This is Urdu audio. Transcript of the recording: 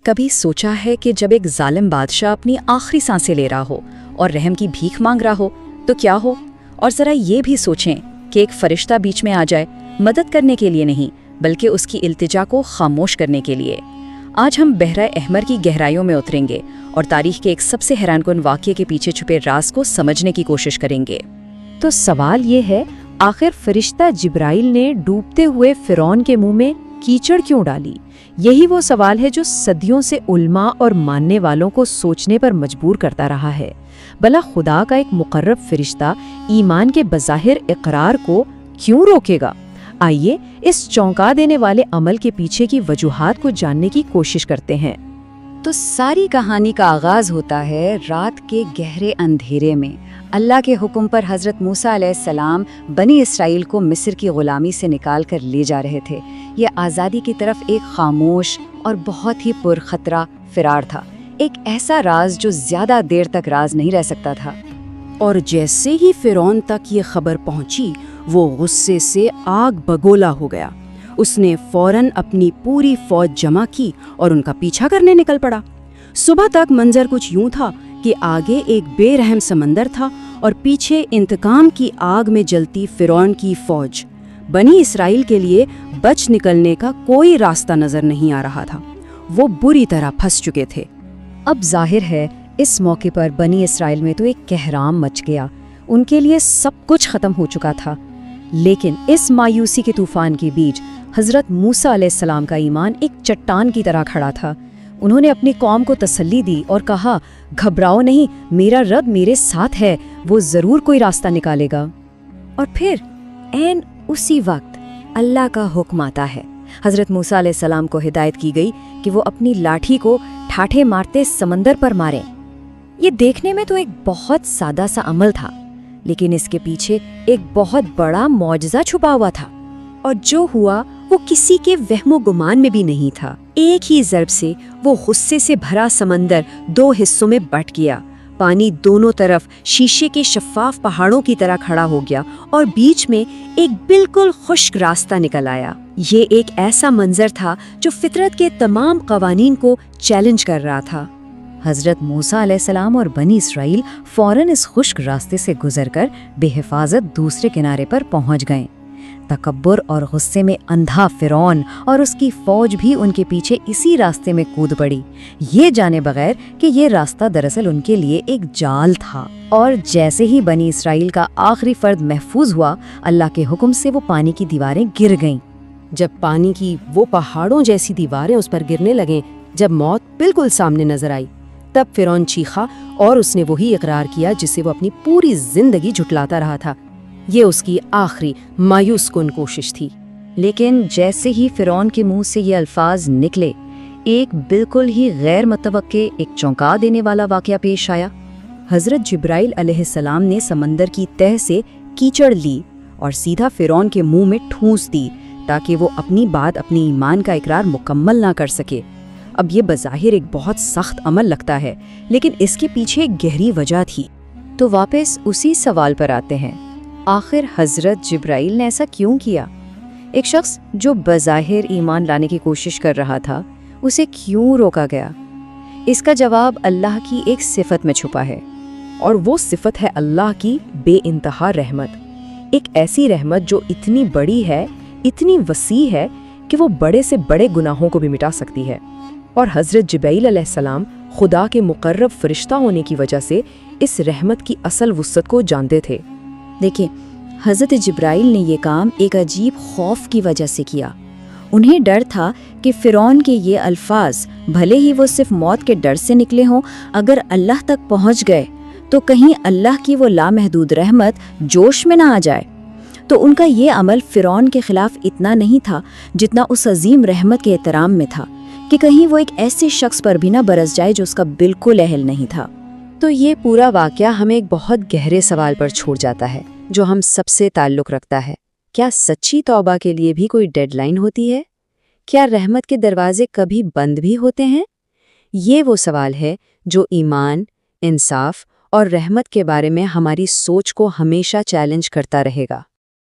کبھی سوچا ہے کہ جب ایک ظالم بادشاہ اپنی آخری سانسیں لے رہا ہو اور رحم کی بھیک مانگ رہا ہو تو کیا ہو؟ اور ذرا یہ بھی سوچیں کہ ایک فرشتہ بیچ میں آ جائے، مدد کرنے کے لیے نہیں بلکہ اس کی التجا کو خاموش کرنے کے لیے۔ آج ہم بحر احمر کی گہرائیوں میں اتریں گے اور تاریخ کے ایک سب سے حیران کن واقعے کے پیچھے چھپے راز کو سمجھنے کی کوشش کریں گے۔ تو سوال یہ ہے، آخر فرشتہ جبرائیل نے ڈوبتے ہوئے فرعون کے منہ میں کیچڑ کیوں ڈالی؟ یہی وہ سوال ہے جو صدیوں سے علماء اور ماننے والوں کو سوچنے پر مجبور کرتا رہا ہے۔ بھلا خدا کا ایک مقرب فرشتہ ایمان کے بظاہر اقرار کو کیوں روکے گا؟ آئیے اس چونکا دینے والے عمل کے پیچھے کی وجوہات کو جاننے کی کوشش کرتے ہیں۔ تو ساری کہانی کا آغاز ہوتا ہے رات کے گہرے اندھیرے میں۔ اللہ کے حکم پر حضرت موسیٰ علیہ السلام بنی اسرائیل کو مصر کی غلامی سے نکال کر لے جا رہے تھے۔ یہ آزادی کی طرف ایک خاموش اور بہت ہی پرخطرہ فرار تھا، ایک ایسا راز جو زیادہ دیر تک راز نہیں رہ سکتا تھا۔ اور جیسے ہی فرعون تک یہ خبر پہنچی، وہ غصے سے آگ بگولا ہو گیا۔ اس نے فوراً اپنی پوری فوج جمع کی اور ان کا پیچھا کرنے نکل پڑا۔ صبح تک منظر کچھ یوں تھا کہ آگے ایک بے رحم سمندر تھا اور پیچھے انتقام کی آگ میں جلتی فرعون کی فوج۔ بنی اسرائیل کے لیے بچ نکلنے کا کوئی راستہ نظر نہیں آ رہا تھا، وہ بری طرح پھنس چکے تھے۔ اب ظاہر ہے اس موقع پر بنی اسرائیل میں تو ایک کہرام مچ گیا، ان کے لیے سب کچھ ختم ہو چکا تھا۔ لیکن اس مایوسی کے طوفان کے بیچ حضرت موسیٰ علیہ السلام کا ایمان ایک چٹان کی طرح کھڑا تھا۔ انہوں نے اپنی قوم کو تسلی دی اور کہا، گھبراؤ نہیں، میرا رب میرے ساتھ ہے، وہ ضرور کوئی راستہ نکالے گا۔ اور پھر عین اسی وقت اللہ کا حکم آتا ہے۔ حضرت موسیٰ علیہ السلام کو ہدایت کی گئی کہ وہ اپنی لاٹھی کو ٹھاٹھے مارتے سمندر پر ماریں۔ یہ دیکھنے میں تو ایک بہت سادہ سا عمل تھا، لیکن اس کے پیچھے ایک بہت بڑا معجزہ چھپا ہوا تھا، اور جو ہوا وہ کسی کے وہم و گمان میں بھی نہیں تھا۔ ایک ہی ضرب سے وہ غصے سے بھرا سمندر دو حصوں میں بٹ گیا۔ پانی دونوں طرف شیشے کے شفاف پہاڑوں کی طرح کھڑا ہو گیا اور بیچ میں ایک بالکل خشک راستہ نکل آیا۔ یہ ایک ایسا منظر تھا جو فطرت کے تمام قوانین کو چیلنج کر رہا تھا۔ حضرت موسیٰ علیہ السلام اور بنی اسرائیل فوراً اس خشک راستے سے گزر کر بے حفاظت دوسرے کنارے پر پہنچ گئے۔ تکبر اور غصے میں اندھا فرعون اور اس کی فوج بھی ان کے پیچھے اسی راستے میں کود پڑی، یہ جانے بغیر کہ یہ راستہ دراصل ان کے لیے ایک جال تھا۔ اور جیسے ہی بنی اسرائیل کا آخری فرد محفوظ ہوا، اللہ کے حکم سے وہ پانی کی دیواریں گر گئیں۔ جب پانی کی وہ پہاڑوں جیسی دیواریں اس پر گرنے لگیں، جب موت بالکل سامنے نظر آئی، تب فرعون چیخا اور اس نے وہی اقرار کیا جسے وہ اپنی پوری زندگی جھٹلاتا رہا تھا۔ یہ اس کی آخری مایوس کن کوشش تھی۔ لیکن جیسے ہی فرعون کے منہ سے یہ الفاظ نکلے، ایک بالکل ہی غیر متوقع، ایک چونکا دینے والا واقعہ پیش آیا۔ حضرت جبرائیل علیہ السلام نے سمندر کی تہہ سے کیچڑ لی اور سیدھا فرعون کے منہ میں ٹھونس دی تاکہ وہ اپنی بات، اپنی ایمان کا اقرار مکمل نہ کر سکے۔ اب یہ بظاہر ایک بہت سخت عمل لگتا ہے، لیکن اس کے پیچھے ایک گہری وجہ تھی۔ تو واپس اسی سوال پر آتے ہیں، آخر حضرت جبرائیل نے ایسا کیوں کیا؟ ایک شخص جو بظاہر ایمان لانے کی کوشش کر رہا تھا، اسے کیوں روکا گیا؟ اس کا جواب اللہ کی ایک صفت میں چھپا ہے، اور وہ صفت ہے اللہ کی بے انتہا رحمت۔ ایک ایسی رحمت جو اتنی بڑی ہے، اتنی وسیع ہے کہ وہ بڑے سے بڑے گناہوں کو بھی مٹا سکتی ہے۔ اور حضرت جبرائیل علیہ السلام خدا کے مقرب فرشتہ ہونے کی وجہ سے اس رحمت کی اصل وسعت کو جانتے تھے۔ دیکھیں، حضرت جبرائیل نے یہ کام ایک عجیب خوف کی وجہ سے کیا۔ انہیں ڈر تھا کہ فرعون کے یہ الفاظ بھلے ہی وہ صرف موت کے ڈر سے نکلے ہوں، اگر اللہ تک پہنچ گئے تو کہیں اللہ کی وہ لامحدود رحمت جوش میں نہ آ جائے۔ تو ان کا یہ عمل فرعون کے خلاف اتنا نہیں تھا جتنا اس عظیم رحمت کے احترام میں تھا، کہ کہیں وہ ایک ایسے شخص پر بھی نہ برس جائے جو اس کا بالکل اہل نہیں تھا۔ تو یہ پورا واقعہ ہمیں ایک بہت گہرے سوال پر چھوڑ جاتا ہے جو ہم سب سے تعلق رکھتا ہے۔ کیا سچی توبہ کے لیے بھی کوئی ڈیڈ لائن ہوتی ہے؟ کیا رحمت کے دروازے کبھی بند بھی ہوتے ہیں؟ یہ وہ سوال ہے جو ایمان، انصاف اور رحمت کے بارے میں ہماری سوچ کو ہمیشہ چیلنج کرتا رہے گا۔